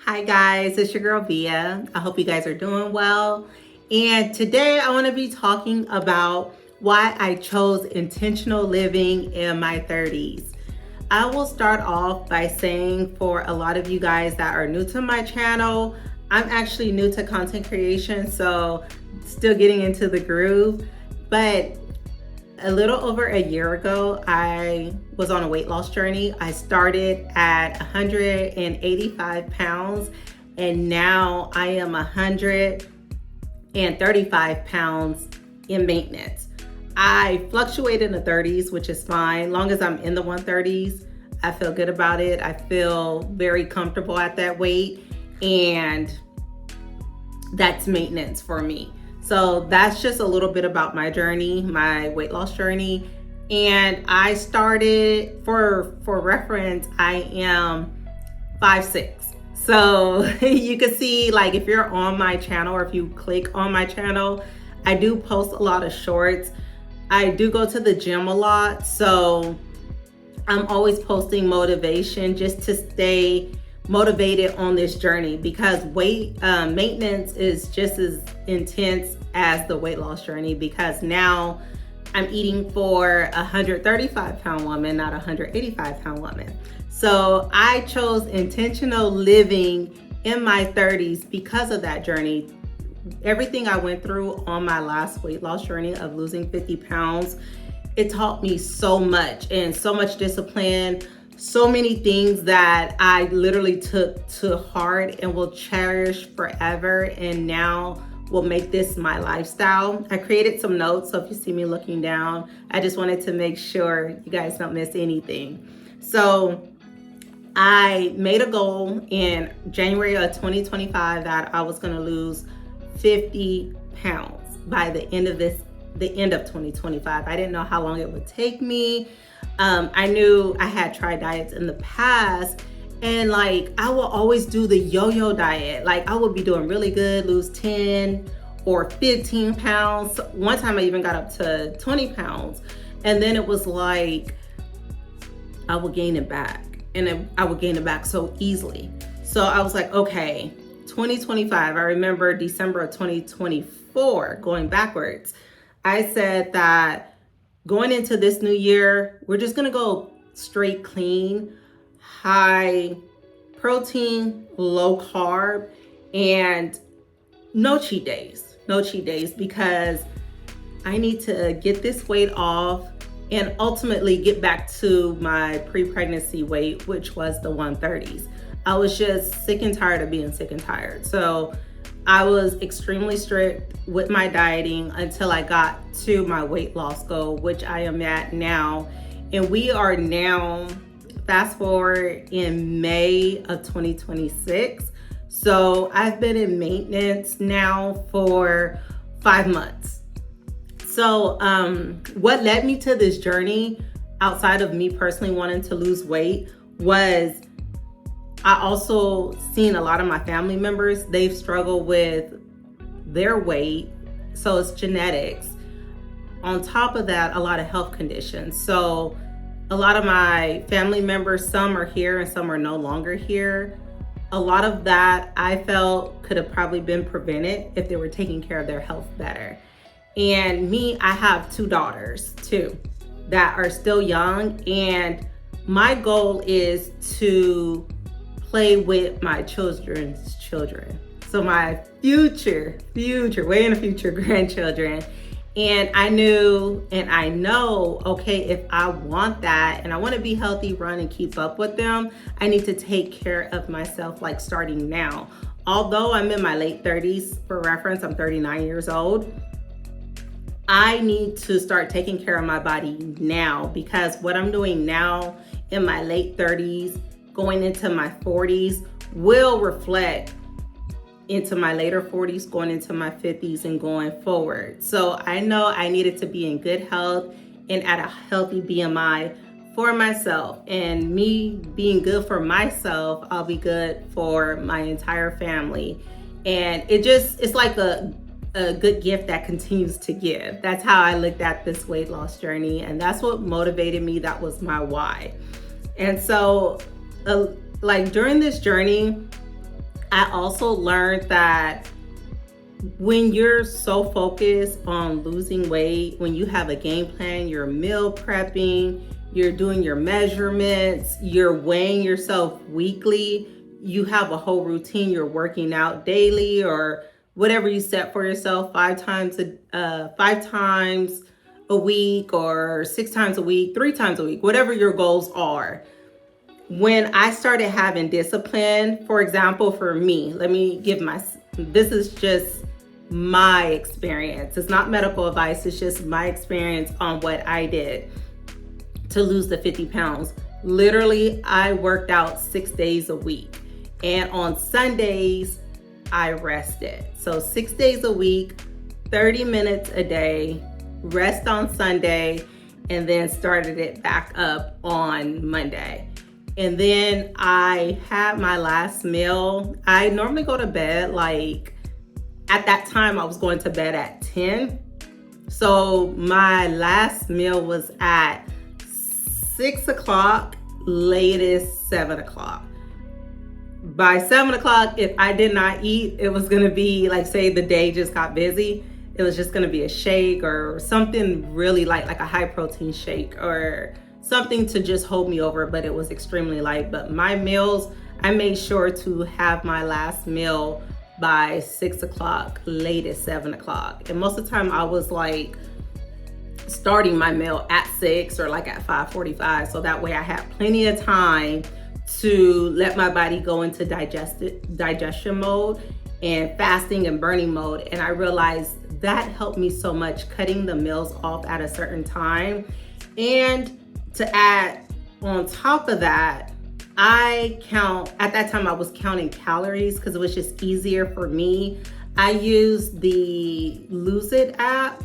Hi guys, it's your girl Via. I hope you guys are doing well. And today I want to be talking about why I chose intentional living in my 30s. I will start off by saying for a lot of you guys that are new to my channel, I'm actually new to content creation, so still getting into the groove. But a little over a year ago, I was on a weight loss journey. I started at 185 pounds and now I am 135 pounds in maintenance. I fluctuate in the 30s, which is fine. Long as I'm in the 130s, I feel good about it. I feel very comfortable at that weight, and that's maintenance for me. So that's just a little bit about my journey, my weight loss journey. And I started, for reference, I am 5'6". So you can see, like, if you're on my channel or if you click on my channel, I do post a lot of shorts. I do go to the gym a lot, so I'm always posting motivation just to stay motivated on this journey, because weight maintenance is just as intense as the weight loss journey, because now I'm eating for a 135 pound woman, not a 185 pound woman. So I chose intentional living in my 30s because of that journey. Everything I went through on my last weight loss journey of losing 50 pounds, it taught me so much, and so much discipline, so many things that I literally took to heart and will cherish forever, and now will make this my lifestyle. I created some notes, so if you see me looking down, I just wanted to make sure you guys don't miss anything. So I made a goal in January of 2025 that I was gonna lose 50 pounds by the end of 2025. I didn't know how long it would take me. I knew I had tried diets in the past, and like I will always do the yo-yo diet. Like I would be doing really good, lose 10 or 15 pounds. One time I even got up to 20 pounds, and then it was like I would gain it back, and I would gain it back so easily. So I was like, okay, 2025, I remember December of 2024, going backwards, I said that going into this new year, we're just gonna go straight clean, high protein, low carb, and no cheat days. No cheat days, because I need to get this weight off and ultimately get back to my pre-pregnancy weight, which was the 130s. I was just sick and tired of being sick and tired. So I was extremely strict with my dieting until I got to my weight loss goal, which I am at now. And we are now, fast forward, in May of 2026. So I've been in maintenance now for 5 months. So what led me to this journey, outside of me personally wanting to lose weight, was I also seen a lot of my family members, they've struggled with their weight, so it's genetics. On top of that, a lot of health conditions. So a lot of my family members, some are here and some are no longer here. A lot of that I felt could have probably been prevented if they were taking care of their health better. And me, I have 2 daughters too that are still young, and my goal is to play with my children's children. So my future, way in the future grandchildren. And I knew and I know, okay, if I want that and I want to be healthy, run and keep up with them, I need to take care of myself, like starting now. Although I'm in my late 30s, for reference, I'm 39 years old. I need to start taking care of my body now, because what I'm doing now in my late 30s, going into my 40s, will reflect into my later 40s, going into my 50s, and going forward. So I know I needed to be in good health and at a healthy BMI for myself. And me being good for myself, I'll be good for my entire family. And it's like a good gift that continues to give. That's how I looked at this weight loss journey, and that's what motivated me. That was my why. And so like during this journey, I also learned that when you're so focused on losing weight, when you have a game plan, you're meal prepping, you're doing your measurements, you're weighing yourself weekly, you have a whole routine, you're working out daily or whatever you set for yourself, 5 times a week or 6 times a week, 3 times a week, whatever your goals are. When I started having discipline, for example, for me, this is just my experience. It's not medical advice, it's just my experience on what I did to lose the 50 pounds. Literally, I worked out 6 days a week. And on Sundays, I rested. So 6 days a week, 30 minutes a day, rest on Sunday, and then started it back up on Monday. And then I had my last meal. I normally go to bed at that time I was going to bed at 10. So my last meal was at 6 o'clock, latest 7 o'clock. By 7 o'clock, if I did not eat, it was gonna be say the day just got busy. It was just gonna be a shake or something really light, like a high protein shake or something to just hold me over, but it was extremely light. But my meals, I made sure to have my last meal by 6 o'clock, latest 7 o'clock. And most of the time I was starting my meal at 6 or at 5:45. So that way I had plenty of time to let my body go into digestion mode and fasting and burning mode. And I realized that helped me so much, cutting the meals off at a certain time. And to add on top of that, at that time I was counting calories because it was just easier for me. I used the Lose It app,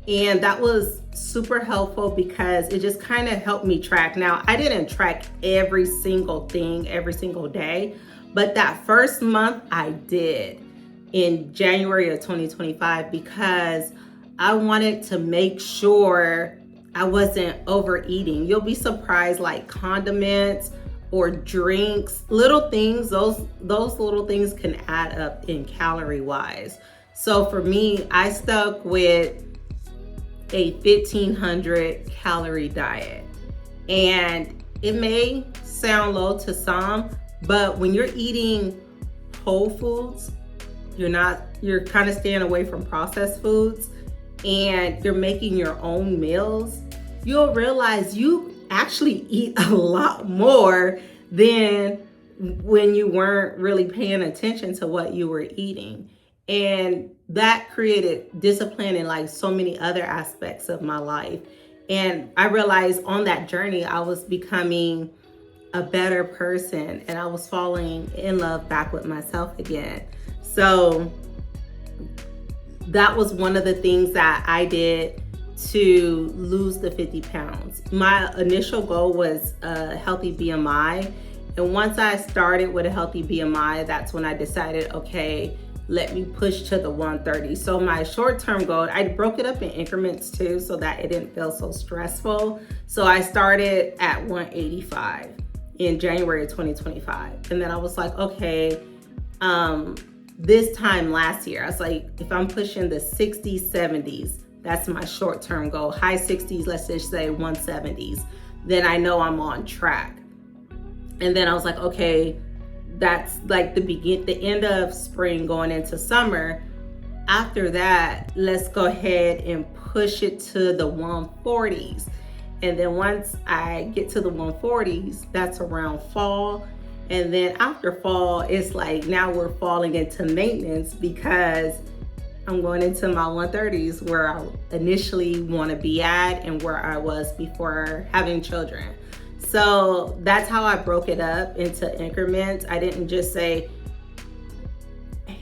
and that was super helpful because it just kind of helped me track. Now, I didn't track every single thing every single day, but that first month I did in January of 2025 because I wanted to make sure I wasn't overeating. You'll be surprised, condiments or drinks, little things, those little things can add up in calorie wise. So for me, I stuck with a 1,500 calorie diet. And it may sound low to some, but when you're eating whole foods, you're kind of staying away from processed foods, and you're making your own meals, you'll realize you actually eat a lot more than when you weren't really paying attention to what you were eating. And that created discipline in so many other aspects of my life. And I realized on that journey, I was becoming a better person and I was falling in love back with myself again. So that was one of the things that I did to lose the 50 pounds. My initial goal was a healthy BMI. And once I started with a healthy BMI, that's when I decided, okay, let me push to the 130. So my short-term goal, I broke it up in increments too, so that it didn't feel so stressful. So I started at 185 in January of 2025. And then I was like, okay, this time last year, I was like, if I'm pushing the 60s, 70s, that's my short-term goal. High 60s, let's just say 170s, then I know I'm on track. And then I was like, okay, that's the end of spring going into summer. After that, let's go ahead and push it to the 140s. And then once I get to the 140s, that's around fall. And then after fall, it's now we're falling into maintenance because I'm going into my 130s where I initially want to be at and where I was before having children. So that's how I broke it up into increments. I didn't just say,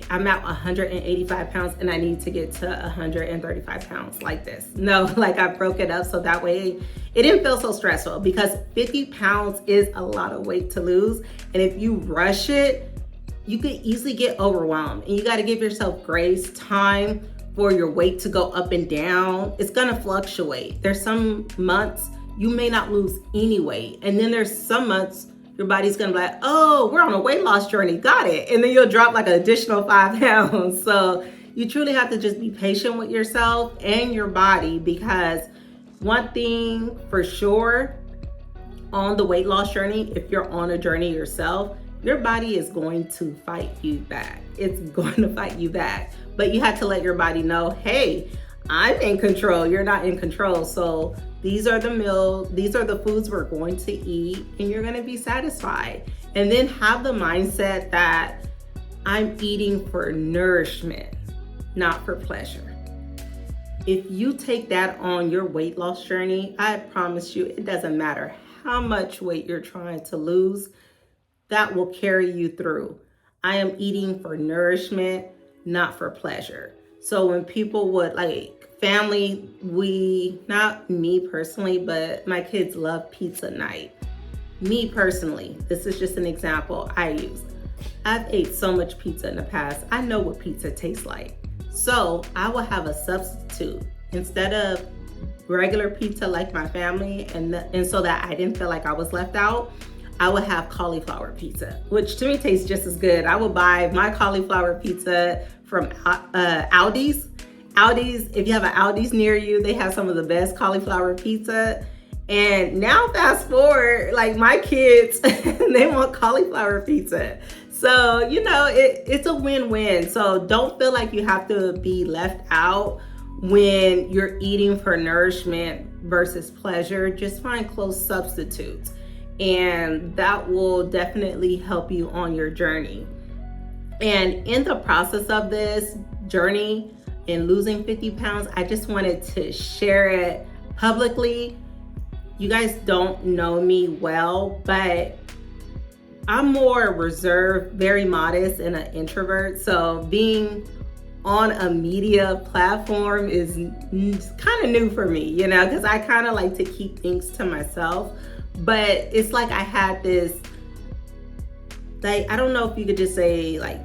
I'm at 185 pounds and I need to get to 135 pounds like this. No, I broke it up so that way it didn't feel so stressful, because 50 pounds is a lot of weight to lose. And if you rush it, you could easily get overwhelmed, and you got to give yourself grace, time for your weight to go up and down. It's going to fluctuate. There's some months you may not lose any weight. And then there's some months your body's gonna be like, oh, we're on a weight loss journey, got it. And then you'll drop like an additional 5 pounds. So you truly have to just be patient with yourself and your body, because one thing for sure on the weight loss journey, if you're on a journey yourself, your body is going to fight you back. It's going to fight you back. But you have to let your body know, hey, I'm in control. You're not in control. So these are the meals, these are the foods we're going to eat, and you're going to be satisfied. And then have the mindset that I'm eating for nourishment, not for pleasure. If you take that on your weight loss journey, I promise you, it doesn't matter how much weight you're trying to lose, that will carry you through. I am eating for nourishment, not for pleasure. So when people would like family, not me personally, but my kids love pizza night. Me personally, this is just an example I use. I've ate so much pizza in the past. I know what pizza tastes like. So I will have a substitute. Instead of regular pizza like my family, and so that I didn't feel like I was left out, I would have cauliflower pizza, which to me tastes just as good. I would buy my cauliflower pizza from Aldi's. Aldi's, if you have an Aldi's near you, they have some of the best cauliflower pizza. And now fast forward, like my kids, they want cauliflower pizza. So, it's a win-win. So don't feel like you have to be left out when you're eating for nourishment versus pleasure. Just find close substitutes, and that will definitely help you on your journey. And in the process of this journey in losing 50 pounds, I just wanted to share it publicly. You guys don't know me well, but I'm more reserved, very modest, and an introvert. So being on a media platform is kind of new for me, because I kind of like to keep things to myself. But it's like I had this, I don't know if you could just say like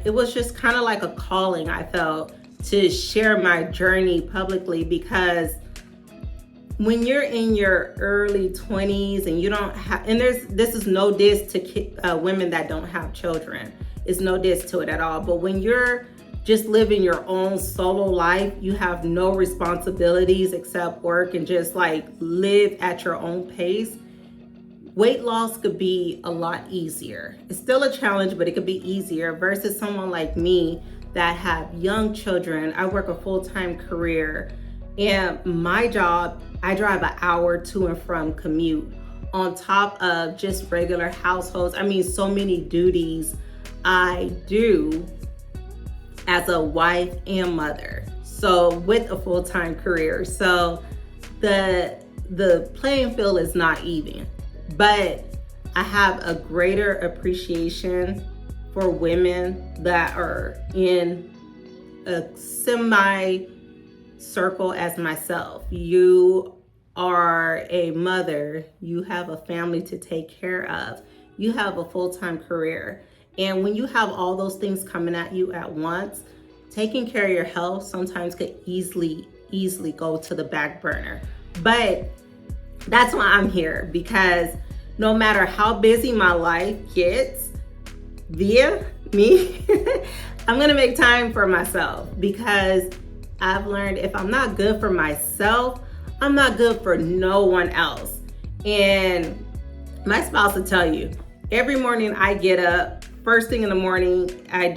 it was just kind of like a calling I felt to share my journey publicly, because when you're in your early 20s and you don't have, and this is no diss to women that don't have children. It's no diss to it at all. But when you're just living your own solo life, you have no responsibilities except work and just like live at your own pace, weight loss could be a lot easier. It's still a challenge, but it could be easier versus someone like me that have young children. I work a full-time career, and my job, I drive an hour to and from commute on top of just regular households. I mean, so many duties I do as a wife and mother, so with a full-time career. So the playing field is not even, but I have a greater appreciation for women that are in a semi circle as myself. You are a mother, you have a family to take care of, you have a full-time career. And when you have all those things coming at you at once, taking care of your health sometimes could easily go to the back burner. But that's why I'm here, because no matter how busy my life gets, via me, I'm gonna make time for myself, because I've learned if I'm not good for myself, I'm not good for no one else. And my spouse will tell you, every morning I get up, first thing in the morning, I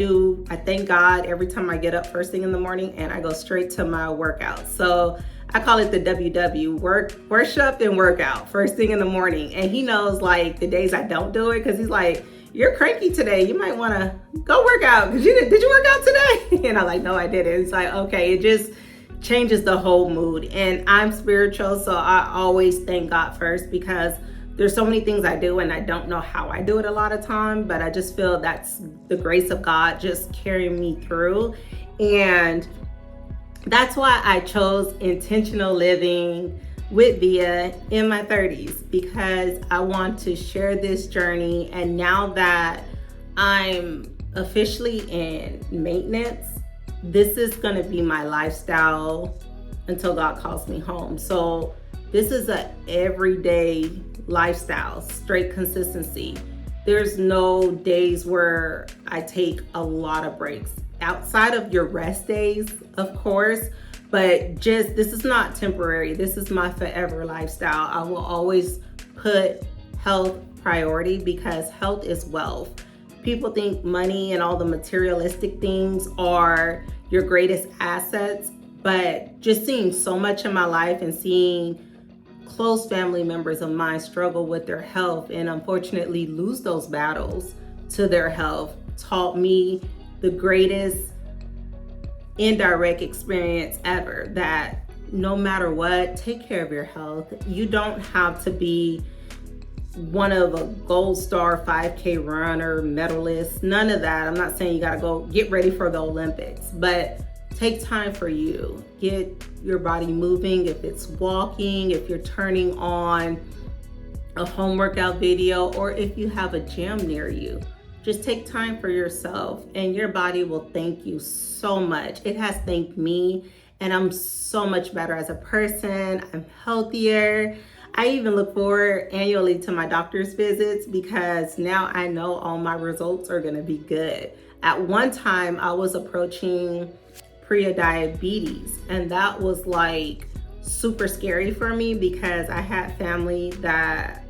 thank God every time I get up first thing in the morning, and I go straight to my workout. So I call it the WW, worship and workout, first thing in the morning. And he knows like the days I don't do it, because he's like, you're cranky today. You might want to go work out. Did you work out today? And I'm like, no, I didn't. It's like, okay, it just changes the whole mood. And I'm spiritual, so I always thank God first, because there's so many things I do and I don't know how I do it a lot of time, but I just feel that's the grace of God just carrying me through. And that's why I chose intentional living with Via in my 30s, because I want to share this journey. And now that I'm officially in maintenance, this is going to be my lifestyle until God calls me home. So this is a everyday lifestyle, straight consistency. There's no days where I take a lot of breaks outside of your rest days, of course, but just this is not temporary. This is my forever lifestyle. I will always put health priority because health is wealth. People think money and all the materialistic things are your greatest assets, but just seeing so much in my life and seeing close family members of mine struggle with their health and unfortunately lose those battles to their health taught me the greatest indirect experience ever, that no matter what, take care of your health. You don't have to be one of a gold star 5K runner, medalist, none of that. I'm not saying you gotta go get ready for the Olympics, but take time for you. Get your body moving. If it's walking, if you're turning on a home workout video, or if you have a gym near you, just take time for yourself and your body will thank you so much. It has thanked me, and I'm so much better as a person. I'm healthier. I even look forward annually to my doctor's visits because now I know all my results are gonna be good. At one time, I was approaching pre-diabetes, and that was like super scary for me because I had family that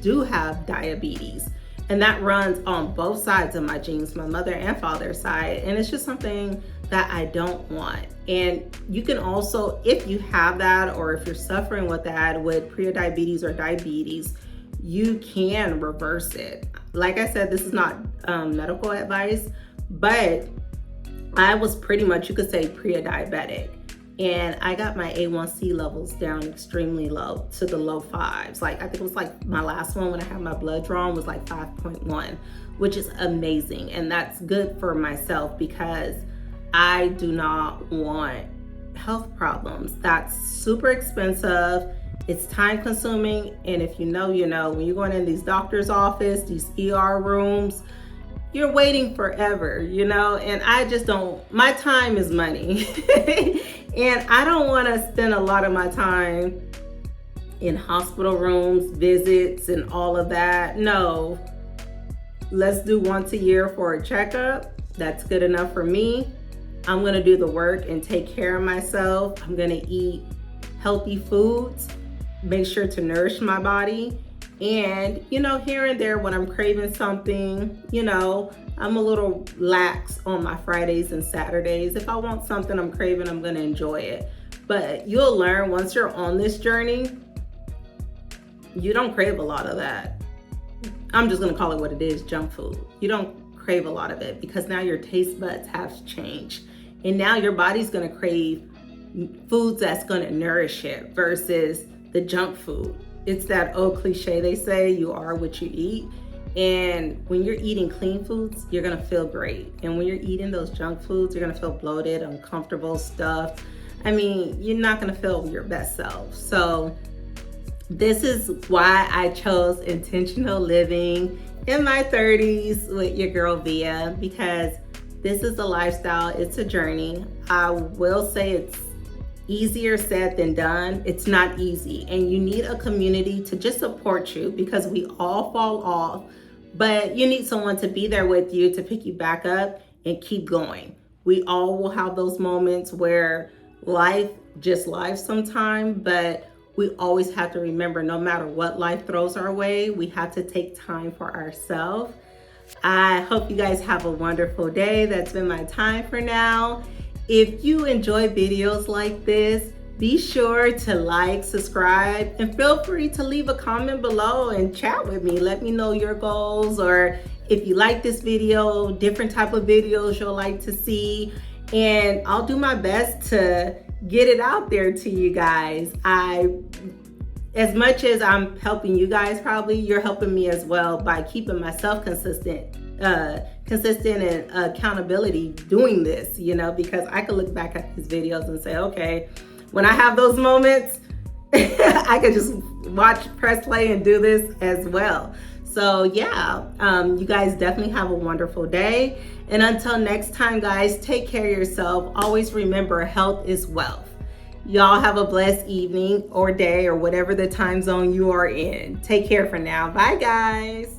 do have diabetes, and that runs on both sides of my genes, my mother and father's side, and it's just something that I don't want. And you can also, if you have that or if you're suffering with that, with pre-diabetes or diabetes, you can reverse it. Like I said, this is not medical advice, but I was pretty much, you could say, pre-diabetic, and I got my A1C levels down extremely low to the low fives. Like, I think it was like my last one when I had my blood drawn was like 5.1, which is amazing. And that's good for myself because I do not want health problems. That's super expensive. It's time consuming. And if you know, you know, when you're going in these doctor's office, these ER rooms, you're waiting forever, you know, and I just don't, my time is money. And I don't want to spend a lot of my time in hospital rooms, visits, and all of that. No, let's do once a year for a checkup. That's good enough for me. I'm going to do the work and take care of myself. I'm going to eat healthy foods, make sure to nourish my body. And, you know, here and there when I'm craving something, you know, I'm a little lax on my Fridays and Saturdays. If I want something I'm craving, I'm going to enjoy it. But you'll learn once you're on this journey, you don't crave a lot of that. I'm just going to call it what it is, junk food. You don't crave a lot of it because now your taste buds have changed. And now your body's going to crave foods that's going to nourish it versus the junk food. It's that old cliche they say, you are what you eat. And when you're eating clean foods, you're gonna feel great. And when you're eating those junk foods, you're gonna feel bloated, uncomfortable, stuffed. I mean, you're not gonna feel your best self. So this is why I chose intentional living in my 30s with your girl Via, because this is a lifestyle, it's a journey. I will say it's easier said than done. It's not easy, and you need a community to just support you because we all fall off, but you need someone to be there with you to pick you back up and keep going. We all will have those moments where life just life sometime, but we always have to remember, no matter what life throws our way, we have to take time for ourselves. I hope you guys have a wonderful day. That's been my time for now. If you enjoy videos like this, be sure to like, subscribe, and feel free to leave a comment below and chat with me. Let me know your goals, or if you like this video, different type of videos you'll like to see, and I'll do my best to get it out there to you guys. As much as I'm helping you guys, probably you're helping me as well by keeping myself consistent and accountability doing this, you know, because I could look back at these videos and say, okay, when I have those moments, I could just press play and do this as well. So yeah, you guys definitely have a wonderful day. And until next time, guys, take care of yourself. Always remember, health is wealth. Y'all have a blessed evening or day or whatever the time zone you are in. Take care for now. Bye, guys.